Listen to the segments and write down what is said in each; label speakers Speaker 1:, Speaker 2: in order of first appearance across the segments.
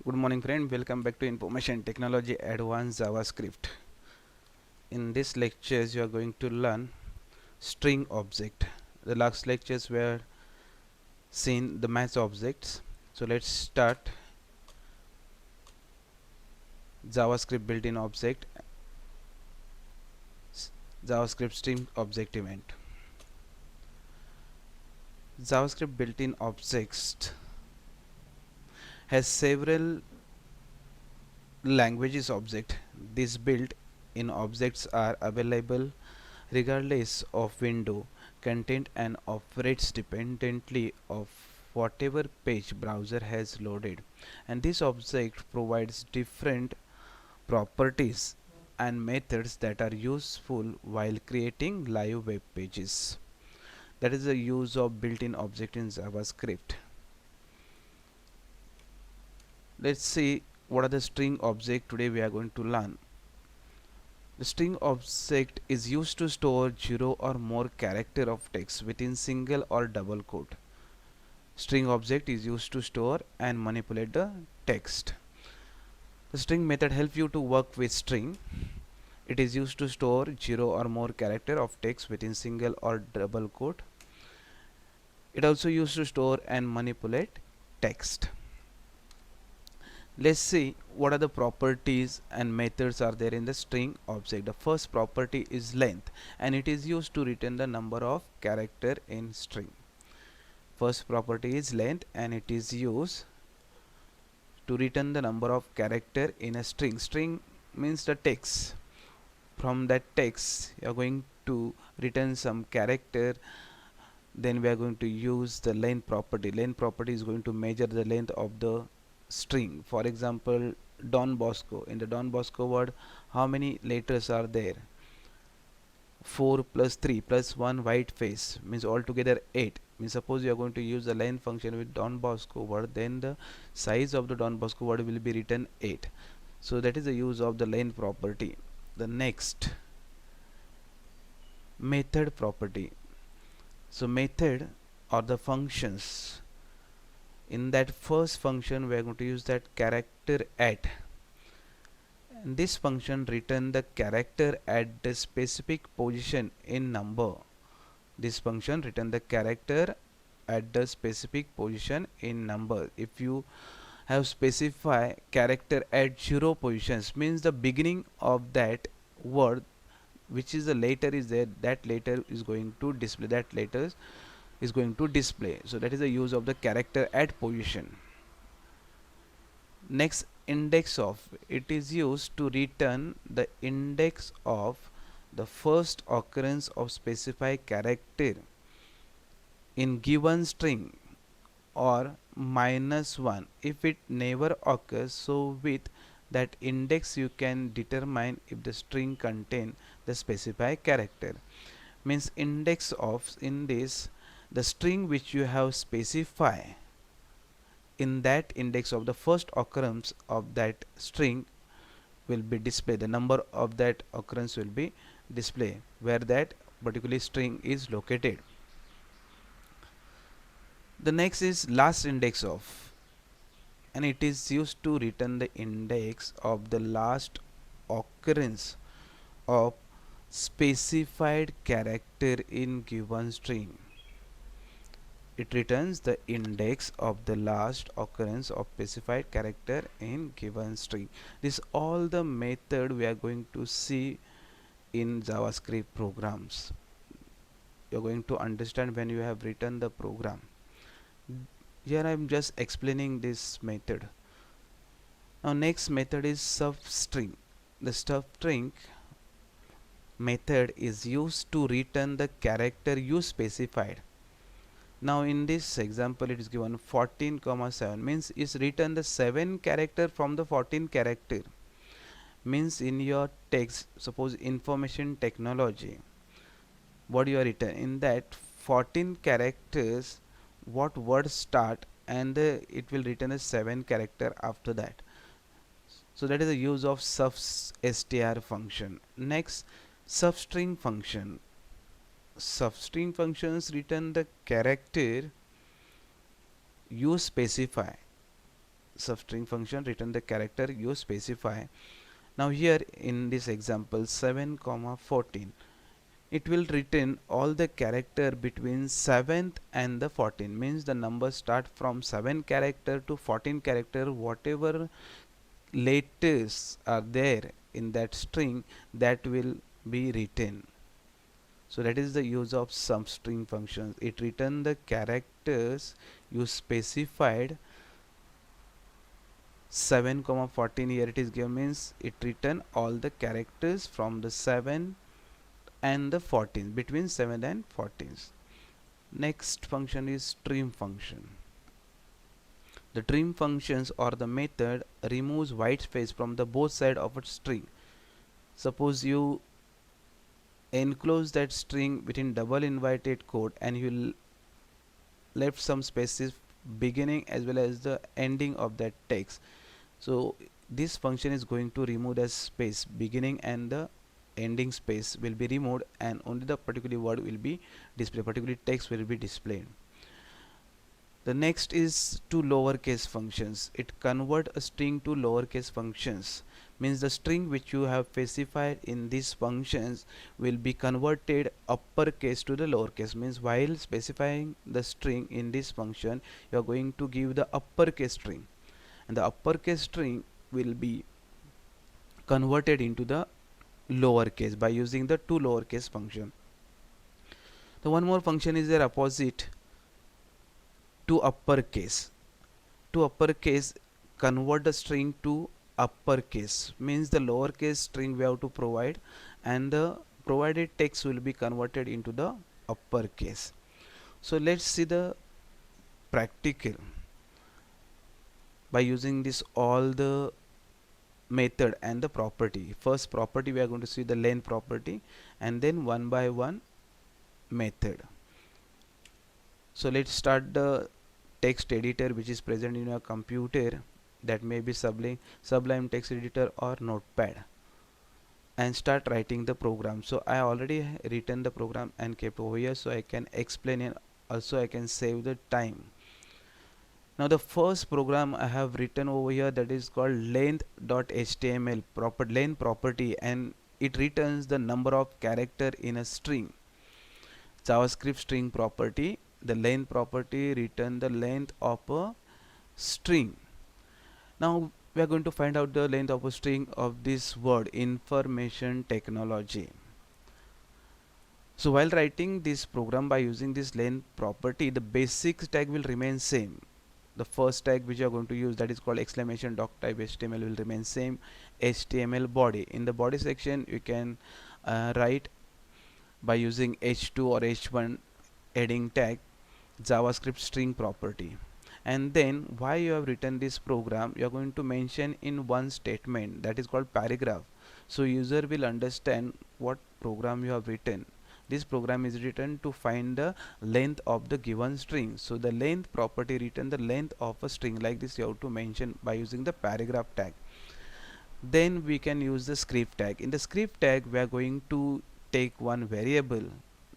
Speaker 1: Good morning friend, welcome back to Information Technology Advanced JavaScript. In this lectures you are going to learn string object. The last lectures were seen the math objects. So let's start JavaScript built-in object, JavaScript string object event. JavaScript built-in objects has several languages object. These built-in objects are available regardless of window content and operates dependently of whatever page browser has loaded, and this object provides different properties and methods that are useful while creating live web pages. That is the use of built-in object in JavaScript. Let's see what are the string object. Today we are going to learn. The string object is used to store 0 or more character of text within single or double quote. String object is used to store and manipulate the text. The string method helps you to work with string. It is used to store 0 or more character of text within single or double quote. It also used to store and manipulate text. Let's see what are the properties and methods are there in the string object. The first property is length, and it is used to return the number of character in string. First property is length, and it is used to return the number of character in a string. String means the text. From that text you are going to return some character. Then we are going to use the length property. Length property is going to measure the length of the string. For example, Don Bosco. In the Don Bosco word, how many letters are there? 4 plus 3 plus 1 white face means altogether 8. Means suppose you are going to use the length function with Don Bosco word, then the size of the Don Bosco word will be written 8. So that is the use of the length property. The next, method property. So method or the functions. In that first function we are going to use that character at, and this function return the character at the specific position in number. This function return the character at the specific position in number. If you have specify character at 0 positions, means the beginning of that word which is the letter is there, that letter is going to display, that letters is going to display. So that is the use of the character at position. Next, index of. It is used to return the index of the first occurrence of specified character in given string, or -1 if it never occurs. So with that index you can determine if the string contain the specified character. Means index of, in this, the string which you have specified, in that index of the first occurrence of that string will be displayed. The number of that occurrence will be displayed where that particular string is located. The next is last index of, and it is used to return the index of the last occurrence of specified character in given string. It returns the index of the last occurrence of specified character in given string. This all the method we are going to see in JavaScript programs. You are going to understand when you have written the program. Here I am just explaining this method. Now next method is substring. The substring method is used to return the character you specified. Now in this example it is given 14,7, means is written the 7 character from the 14 character. Means in your text, suppose information technology, what you are written in that 14 characters, what word start, and it will return a 7 character after that. So that is the use of substr function. Next, substring function. Substring functions return the character you specify. substring function return the character you specify. Now here in this example 7 comma 14, it will return all the character between 7th and the 14, means the number start from 7 character to 14 character, whatever letters are there in that string that will be written. So that is the use of substring functions. It return the characters you specified. 7 comma 14 here it is given, means it return all the characters from the 7 and the 14, between 7 and 14. Next function is trim function. The trim functions or the method removes white space from the both side of a string. Suppose you enclose that string within double inverted code and you left some spaces beginning as well as the ending of that text. So this function is going to remove the space beginning and the ending space will be removed, and only the particular word will be displayed, particular text will be displayed. The next is to lowercase functions. It convert a string to lowercase functions, means the string which you have specified in these functions will be converted uppercase to the lowercase, means while specifying the string in this function you are going to give the uppercase string, and the uppercase string will be converted into the lowercase by using the to lowercase function. The one more function is their opposite, to uppercase. To uppercase convert the string to uppercase, means the lowercase string we have to provide and the provided text will be converted into the uppercase. So let's see the practical by using this all the method and the property. First property we are going to see the length property, and then one by one method. So let's start the text editor which is present in your computer, that may be Sublime Text Editor or Notepad, and start writing the program. So I already written the program and kept over here, so I can explain it, also I can save the time. Now the first program I have written over here, that is called length.html length property, and it returns the number of character in a string. JavaScript string property, the length property return the length of a string. Now we are going to find out the length of a string of this word information technology. So while writing this program by using this length property, the basic tag will remain same. The first tag which you are going to use, that is called exclamation doc type HTML, will remain same. HTML body, in the body section you can write by using h2 or h1 heading tag JavaScript string property. And then why you have written this program, you are going to mention in one statement, that is called paragraph, so user will understand what program you have written. This program is written to find the length of the given string. So the length property return the length of a string, like this you have to mention by using the paragraph tag. Then we can use the script tag. In the script tag we are going to take one variable,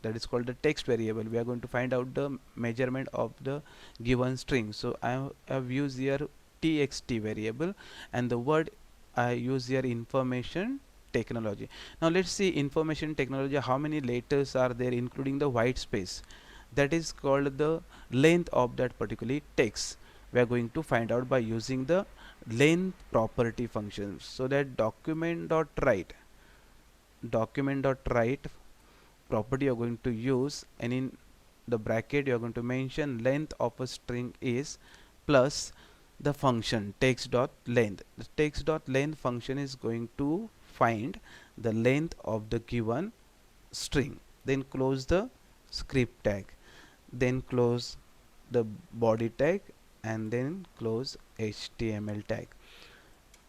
Speaker 1: that is called the text variable. We are going to find out the measurement of the given string. So I have used here txt variable, and the word I use here information technology. Now let's see information technology, how many letters are there including the white space, that is called the length of that particular text. We are going to find out by using the length property function. So that document.write property you are going to use, and in the bracket you are going to mention length of a string is plus the function text.length. The text.length function is going to find the length of the given string. Then close the script tag, then close the body tag, and then close HTML tag.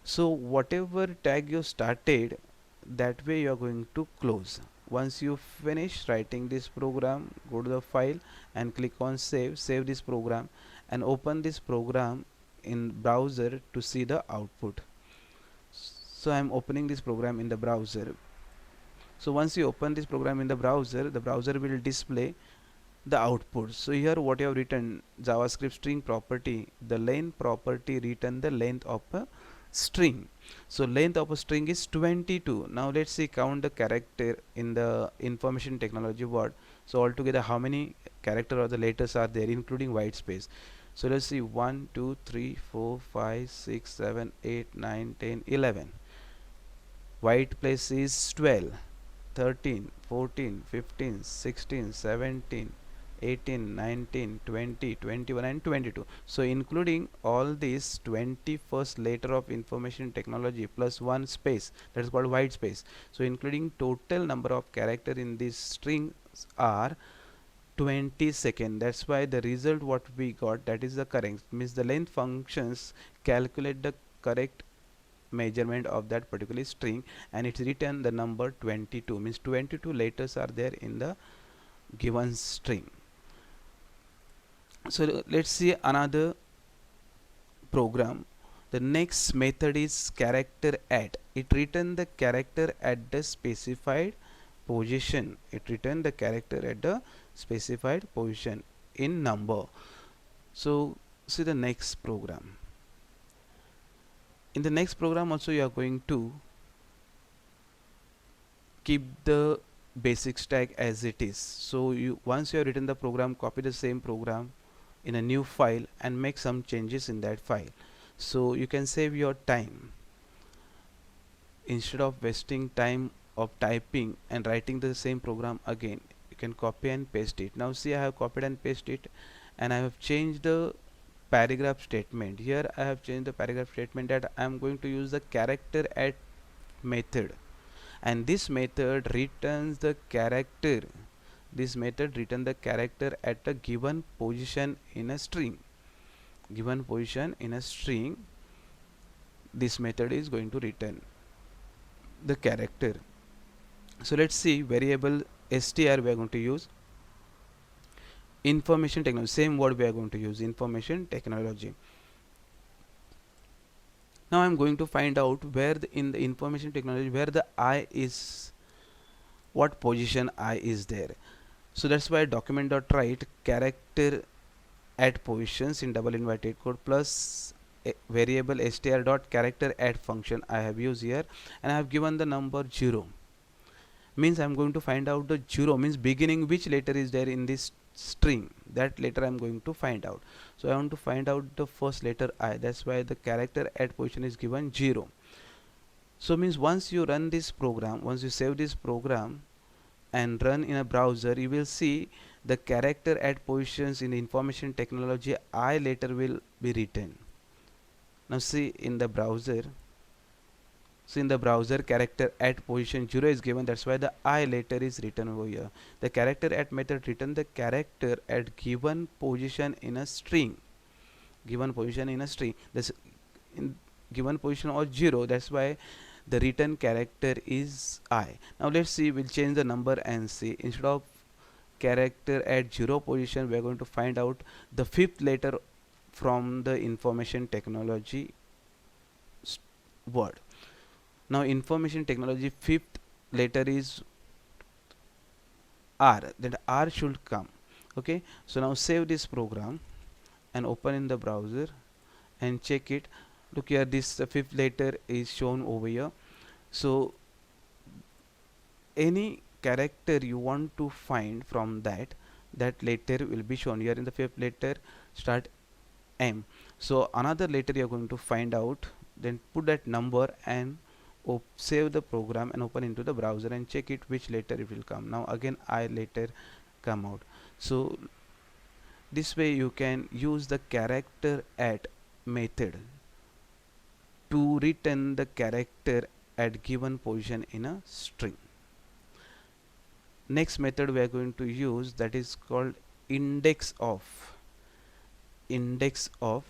Speaker 1: So whatever tag you started, that way you are going to close. Once you finish writing this program, go to the file and click on save this program, and open this program in browser to see the output. So I am opening this program in the browser. So once you open this program in the browser will display the output. So here what you have written, JavaScript string property, the length property return the length of a string. So length of a string is 22. Now let's see count the character in the information technology word. So altogether how many character or the letters are there, including white space? So let's see, 1 2 3 4 5 6 7 8 9 10 11. White place is 12, 13, 14, 15, 16, 17, 18, 19, 20, 21 and 22. So including all these 21st letter of information technology plus one space, that is called white space. So including total number of character in this string are 22nd. That's why the result what we got, that is the correct, means the length functions calculate the correct measurement of that particular string, and it's written the number 22, means 22 letters are there in the given string. So let's see another program. The next method is character at. It return the character at the specified position. It return the character at the specified position in number. So see the next program. In the next program also you are going to keep the basic stack as it is. So you, once you have written the program, copy the same program in a new file and make some changes in that file, so you can save your time. Instead of wasting time of typing and writing the same program again, you can copy and paste it. Now see, I have copied and pasted it, and I have changed the paragraph statement. Here I have changed the paragraph statement that I am going to use the character at method, and this method returns the character. This method return the character at a given position in a string. Given position in a string, this method is going to return the character. So let's see, variable str we are going to use information technology, same word we are going to use information technology. Now I'm going to find out where in the information technology where the I is, what position I is there. So that's why document.write character at positions in double inverted code plus a variable str dot character at function I have used here, and I have given the number 0. Means I'm going to find out the 0 means beginning which letter is there in this string, that letter I'm going to find out. So I want to find out the first letter I, that's why the character at position is given 0. So means once you run this program, once you save this program and run in a browser, you will see the character at positions in the information technology I later will be written. Now see in the browser, so in the browser character at position 0 is given, that's why the I later is written over here. The character at method return the character at given position in a string. Given position in a string, this in given position or 0, that's why the return character is I. Now let's see, we'll change the number and see, instead of character at 0 position we are going to find out the fifth letter from the information technology word. Now information technology fifth letter is R, that R should come. Okay, so now save this program and open in the browser and check it. Look here, this fifth letter is shown over here. So any character you want to find from that letter will be shown here. In the fifth letter start M, so another letter you are going to find out, then put that number and save the program and open into the browser and check it which letter it will come. Now again I later come out. So this way you can use the character at method to return the character at given position in a string. Next method we are going to use, that is called index of. Index of,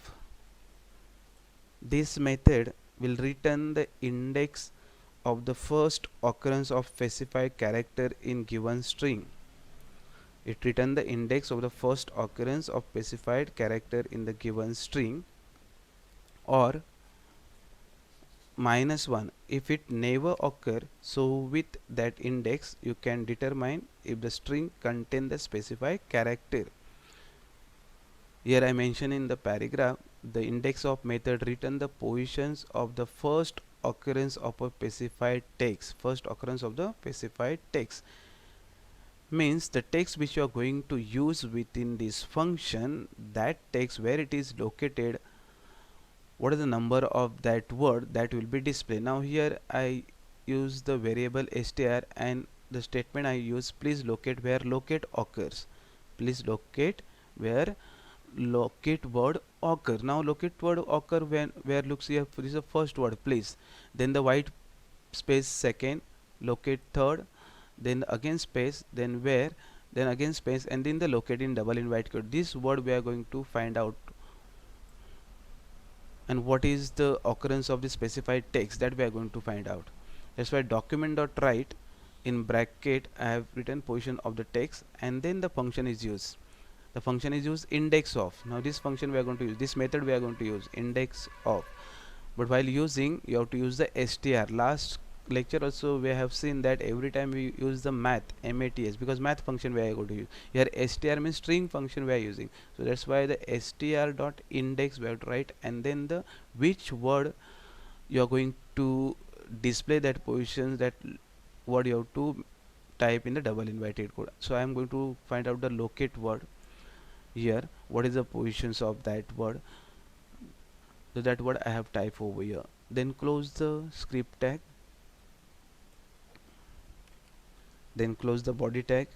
Speaker 1: this method will return the index of the first occurrence of specified character in given string. It return the index of the first occurrence of specified character in the given string, or -1 if it never occur. So with that index you can determine if the string contain the specified character. Here I mention in the paragraph, the index of method return the positions of the first occurrence of a specified text. First occurrence of the specified text means the text which you are going to use within this function, that text where it is located, what is the number of that word that will be displayed. Now here I use the variable str, and the statement I use, please locate where locate occurs. Please locate where locate word occur. Now locate word occur when where looks here, this is the first word please, then the white space second, locate third, then again space, then where, then again space, and then the locate in double invite code. This word we are going to find out, and what is the occurrence of the specified text, that we are going to find out. That's why document dot write in bracket I have written position of the text, and then the function is used. The function is used index of. Now this function we are going to use, this method we are going to use index of, but while using you have to use the str. Last lecture also we have seen that every time we use the math, mats, because math function we are going to use. Here str means string function we are using, so that's why the str dot index we have to write, and then the which word you are going to display that position, that word you have to type in the double invited code. So I am going to find out the locate word. Here what is the positions of that word, so that word I have typed over here. Then close the script tag, then close the body tag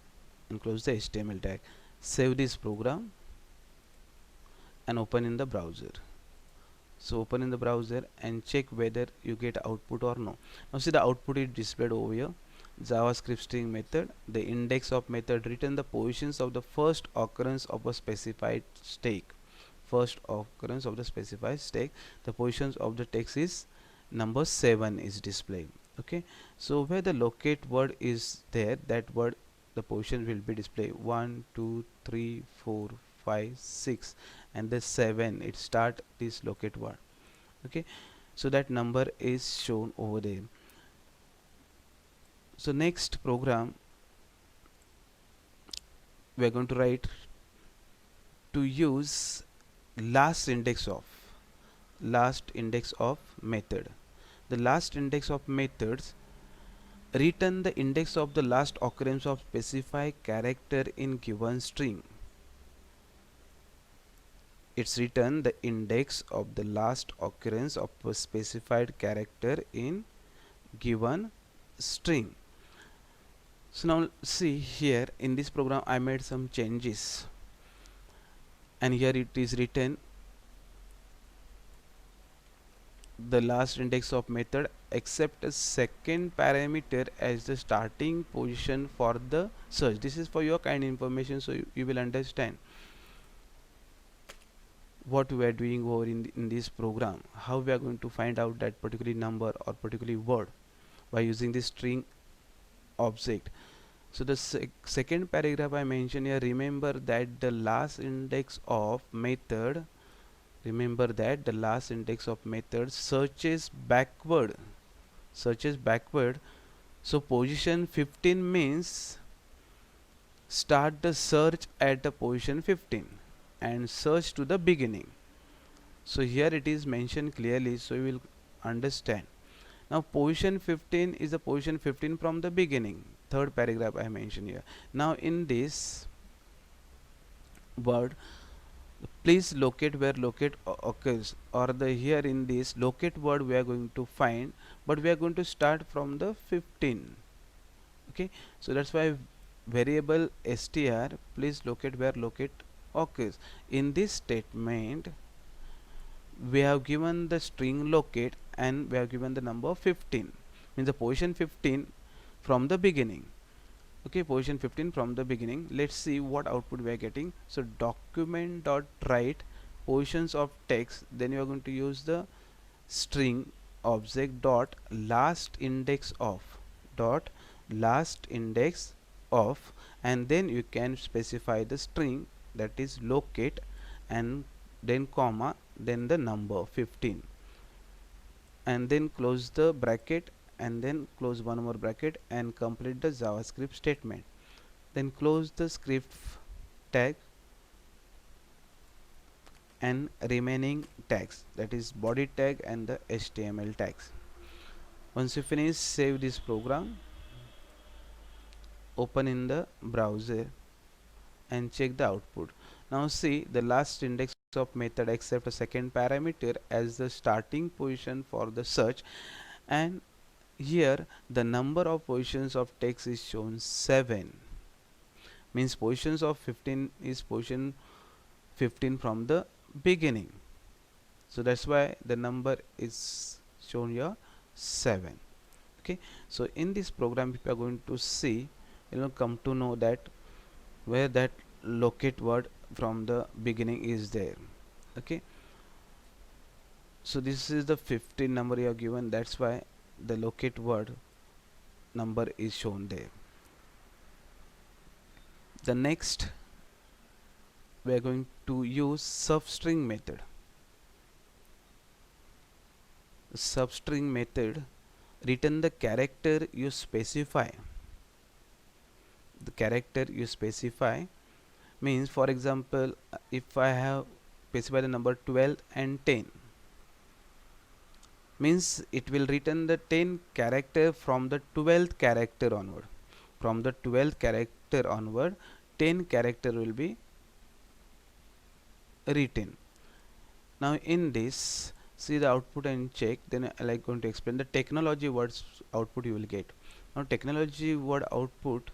Speaker 1: and close the HTML tag. Save this program and open in the browser. So open in the browser and check whether you get output or no. Now see the output is displayed over here. JavaScript string method, the index of method return the positions of the first occurrence of a specified stake. First occurrence of the specified stake, the positions of the text is number 7 is displayed. Okay, so where the locate word is there, that word the position will be displayed 1 2 3 4 5 6, and the 7 it start this locate word. Okay, so that number is shown over there. So next program we are going to write to use last index of method. The last index of methods return the index of the last occurrence of specified character in given string. It's return the index of the last occurrence of a specified character in given string. So now see here in this program I made some changes, and here it is written the last index of method accept a second parameter as the starting position for the search. This is for your kind information, so you will understand what we are doing over in this program, how we are going to find out that particular number or particular word by using this string object. So the second paragraph I mentioned here, remember that the last index of method searches backward. So position 15 means start the search at the position 15 and search to the beginning. So here it is mentioned clearly, so you will understand. Now position 15 is the position 15 from the beginning. Third paragraph I mentioned here. Now in this word, please locate where locate occurs, or the here in this locate word we are going to find, but we are going to start from the 15. Okay, so that's why variable str please locate where locate occurs. In this statement we have given the string locate and we have given the number 15, means the position 15 from the beginning. Okay, position 15 from the beginning. Let's see what output we are getting. So document dot write positions of text, then you are going to use the string object dot last index of, and then you can specify the string, that is locate, and then comma, then the number 15, and then close the bracket and then close one more bracket and complete the JavaScript statement. Then close the script tag and remaining tags, that is body tag and the HTML tags. Once you finish, save this program, open in the browser and check the output. Now see, the last index of method accept a second parameter as the starting position for the search, and here the number of positions of text is shown 7, means positions of 15 is position 15 from the beginning, so that's why the number is shown here 7. Okay, so in this program if you are going to see, come to know that where that locate word from the beginning is there. Okay, so this is the 15 number you are given, that's why the locate word number is shown there. The next we are going to use substring method. Substring method return the character you specify. The character you specify means, for example, if I have specified the number 12 and 10, means it will return the 10 character from the 12th character onward. From the 12th character onward, 10 character will be written. Now in this, see the output and check, then I like going to explain the technology words output you will get. Now technology word output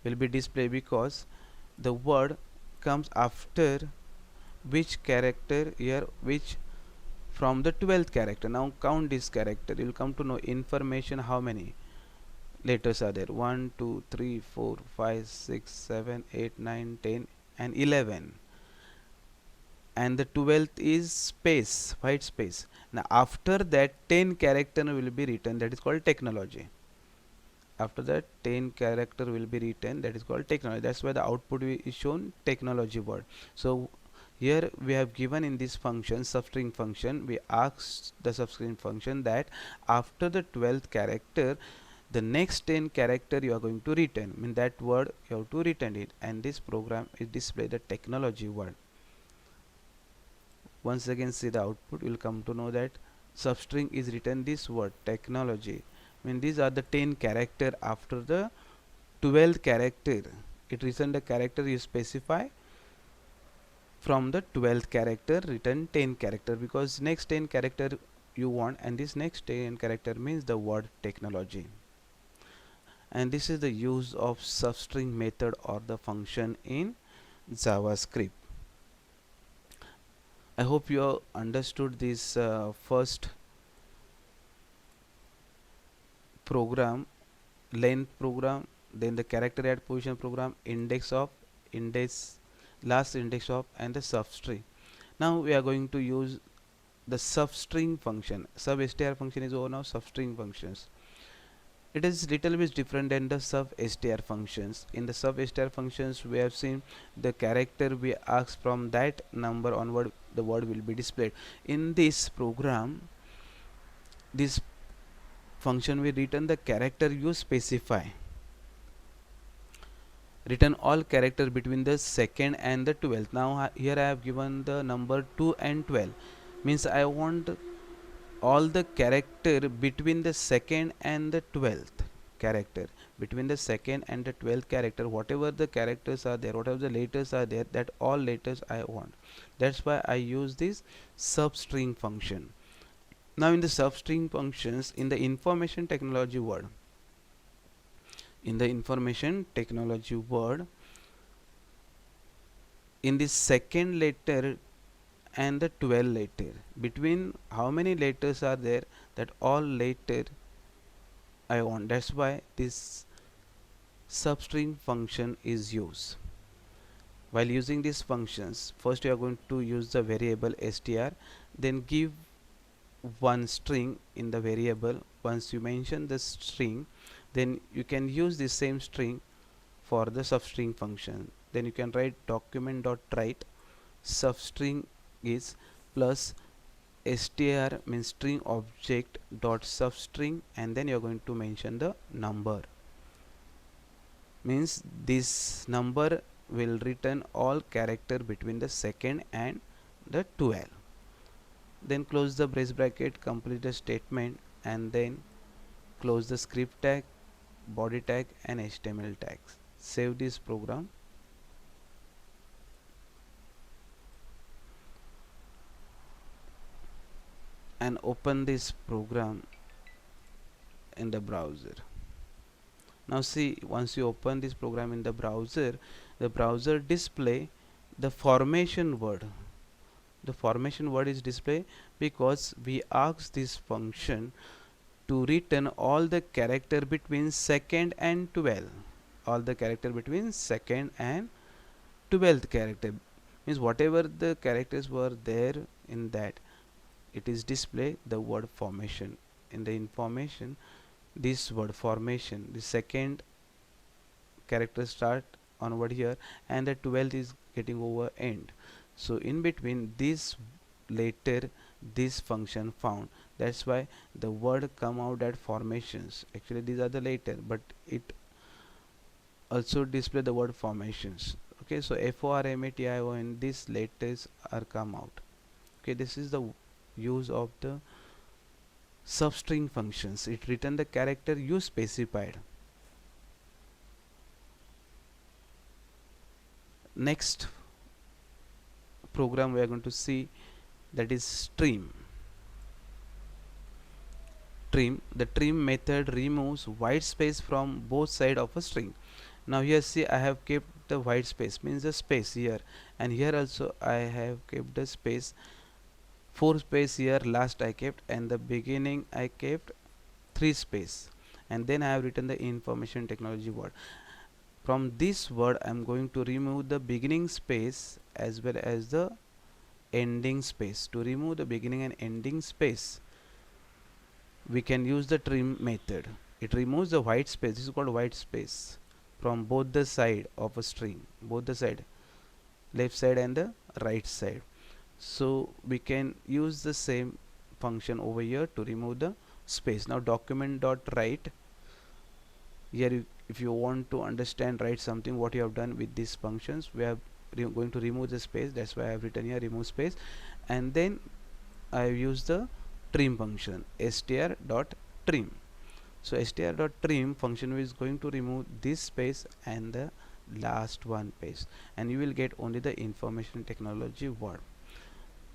Speaker 1: will be displayed because the word comes after which character here, which from the 12th character. Now count this character, you will come to know information how many letters are there. 1 2 3 4 5 6 7 8 9 10 and 11, and the 12th is space, white space. Now after that 10 character will be written, that is called technology. After that 10 character will be written, that is called technology. That's why the output is shown technology word. So here we have given in this function, substring function, we asked the substring function that after the 12th character, the next 10 character you are going to return, mean that word you have to return it, and this program is display the technology word. Once again see the output, you will come to know that substring is written this word technology, mean these are the 10 character after the 12th character. It return the character you specify from the 12th character, return 10 character, because next 10 character you want, and this next 10 character means the word technology. And this is the use of substring method or the function in JavaScript. I hope you understood this first program, length program, then the character add position program, index of, index, last index of, and the substring. Now we are going to use the substring function. Sub-str function is over now, substring functions. It is little bit different than the sub-str functions. In the sub-str functions we have seen the character we ask, from that number onward the word will be displayed. In this program, this function will return the character you specify. Return all character between the second and the 12th. Now here I have given the number 2 and 12, means I want all the character between the second and the 12th character. Between the second and the 12th character, whatever the characters are there, whatever the letters are there, that all letters I want. That's why I use this substring function. Now in the substring functions, in the information technology word, in the information technology word, in the second letter and the 12 letter, between how many letters are there, that all letter I want. That's why this substring function is used. While using these functions, first you are going to use the variable str, then give one string in the variable. Once you mention the string, then you can use the same string for the substring function. Then you can write document.write substring is plus str means string object dot substring, and then you're going to mention the number, means this number will return all character between the second and the 12. Then close the brace bracket, complete the statement, and then close the script tag, body tag and HTML tags. Save this program and open this program in the browser. Now see, once you open this program in the browser display the formation word. The formation word is display because we ask this function to return all the character between second and 12. All the character between second and 12th character, means whatever the characters were there in that, it is display the word formation. In the information, this word formation, the second character start onward here and the 12th is getting over end. So in between this later this function found, that's why the word come out at formations. Actually these are the later, but it also display the word formations. Okay, so formation, these letters are come out. Okay, this is the use of the substring functions. It return the character you specified. Next program we are going to see, that is trim. The trim method removes white space from both sides of a string. Now here see, I have kept the white space, means the space here, and here also I have kept the space, 4 space here last I kept, and the beginning I kept 3 space, and then I have written the information technology word. From this word I am going to remove the beginning space as well as the ending space. To remove the beginning and ending space, we can use the trim method. It removes the white space, this is called white space, from both the side of a string, both the side, left side and the right side. So we can use the same function over here to remove the space. Now document dot write, here if you want to understand, write something what you have done with these functions. We are going to remove the space, that's why I have written here remove space, and then I have used the trim function str.trim. So str.trim function is going to remove this space and the last one space, and you will get only the information technology word.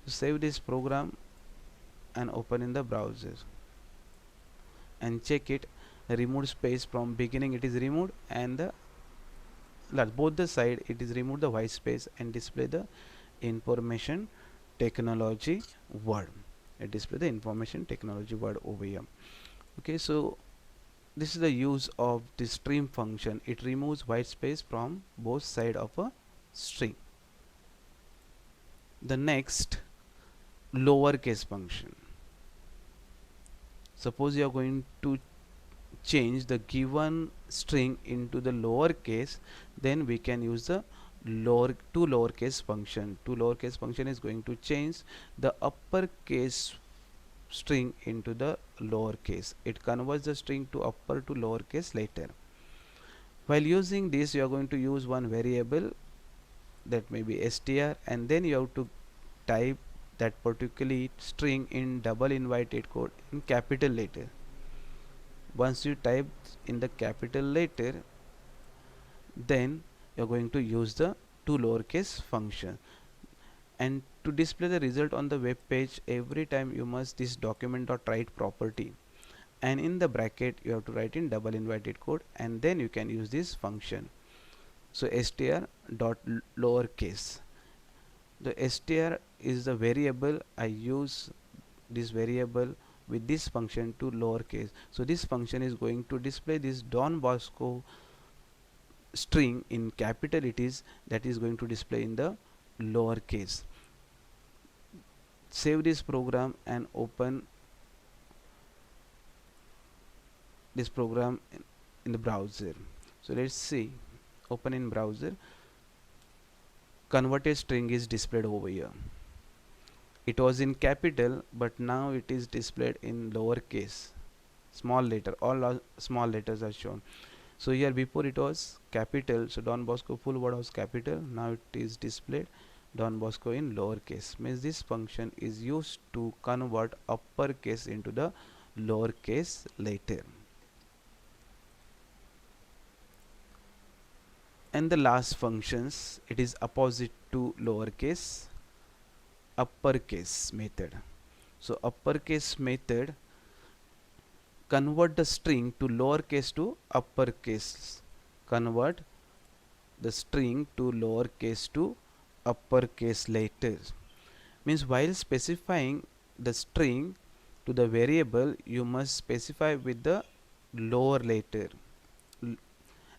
Speaker 1: Save this program and open in the browser and check it. Remove space from beginning, it is removed, and the both the side it is removed the white space, and display the information technology word. It display the information technology word over here. Okay, so this is the use of this trim function. It removes white space from both side of a string. The next, lowercase function. Suppose you are going to change the given string into the lowercase, then we can use the lowercase function. Lowercase function is going to change the uppercase string into the lowercase. It converts the string to upper to lowercase later. While using this, you are going to use one variable, that may be str, and then you have to type that particular string in double inverted code in capital letter. Once you type in the capital letter, then you are going to use the lowercase function. And to display the result on the web page, every time you must this document.write property, and in the bracket you have to write in double inverted code, and then you can use this function. So str dot lowercase, the str is the variable. I use this variable with this function to lowercase. So this function is going to display this Don Bosco string in capital it is, that is going to display in the lowercase. Save this program and open this program in the browser. So let's see, open in browser, converted string is displayed over here. It was in capital, but now it is displayed in lowercase, small letter. All small letters are shown. So here before it was capital, so Don Bosco full word was capital. Now it is displayed Don Bosco in lowercase. Means this function is used to convert uppercase into the lowercase letter. And the last functions, it is opposite to lowercase, uppercase method. So uppercase method convert the string to lowercase to uppercase. Convert the string to lowercase to uppercase letters. Means while specifying the string to the variable, you must specify with the lower letter.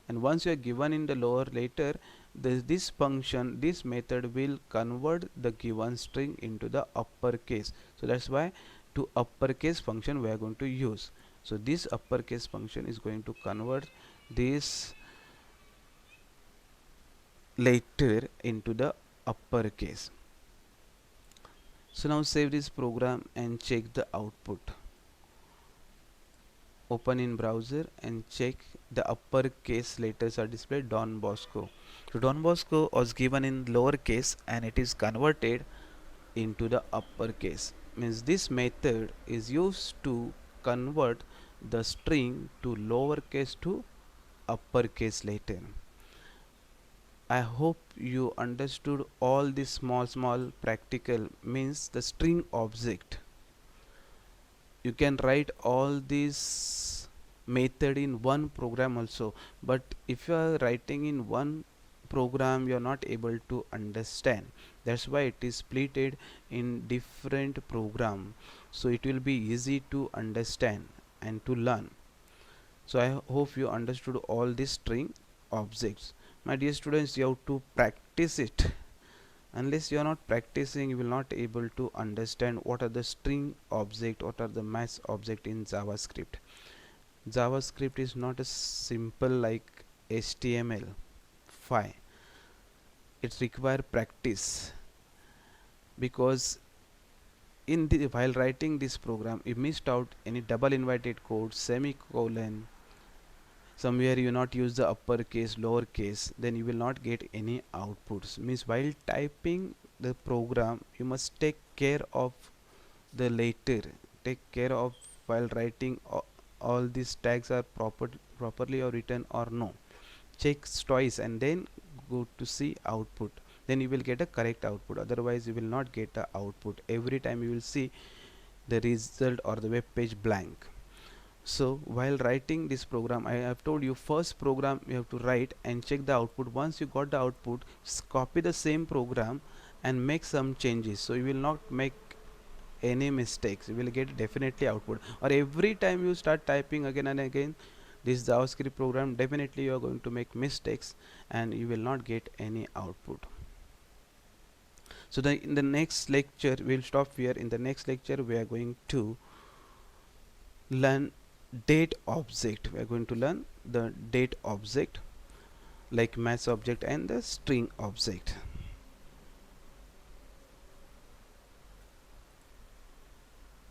Speaker 1: And once you are given in the lower letter, this function, this method will convert the given string into the uppercase. So that's why to uppercase function we are going to use. So this uppercase function is going to convert this letter into the uppercase. So now save this program and check the output. Open in browser and check the uppercase letters are displayed Don Bosco. So Don Bosco was given in lowercase and it is converted into the uppercase. Means this method is used to convert the string to lowercase to uppercase letter. I hope you understood all this small practical. Means the string object, you can write all these method in one program also, but if you are writing in one program you are not able to understand. That's why it is splitted in different program, so it will be easy to understand and to learn. So I hope you understood all these string objects. My dear students, you have to practice it. Unless you are not practicing, you will not able to understand what are the string object, what are the mass object in JavaScript. JavaScript is not as simple like HTML. Fine, it require practice, because in the while writing this program you missed out any double inverted code, semicolon, somewhere you not use the uppercase, lowercase, then you will not get any outputs. Means while typing the program you must take care of the later, take care of while writing all these tags are properly or written or no. Check twice and then go to see output, then you will get a correct output, otherwise you will not get the output. Every time you will see the result or the web page blank. So while writing this program, I have told you first program you have to write and check the output. Once you got the output, copy the same program and make some changes, so you will not make any mistakes. You will get definitely output. Or every time you start typing again and again this JavaScript program, definitely you are going to make mistakes and you will not get any output. So in the next lecture we will stop here. In the next lecture we are going to learn date object. We are going to learn the date object like mass object and the string object.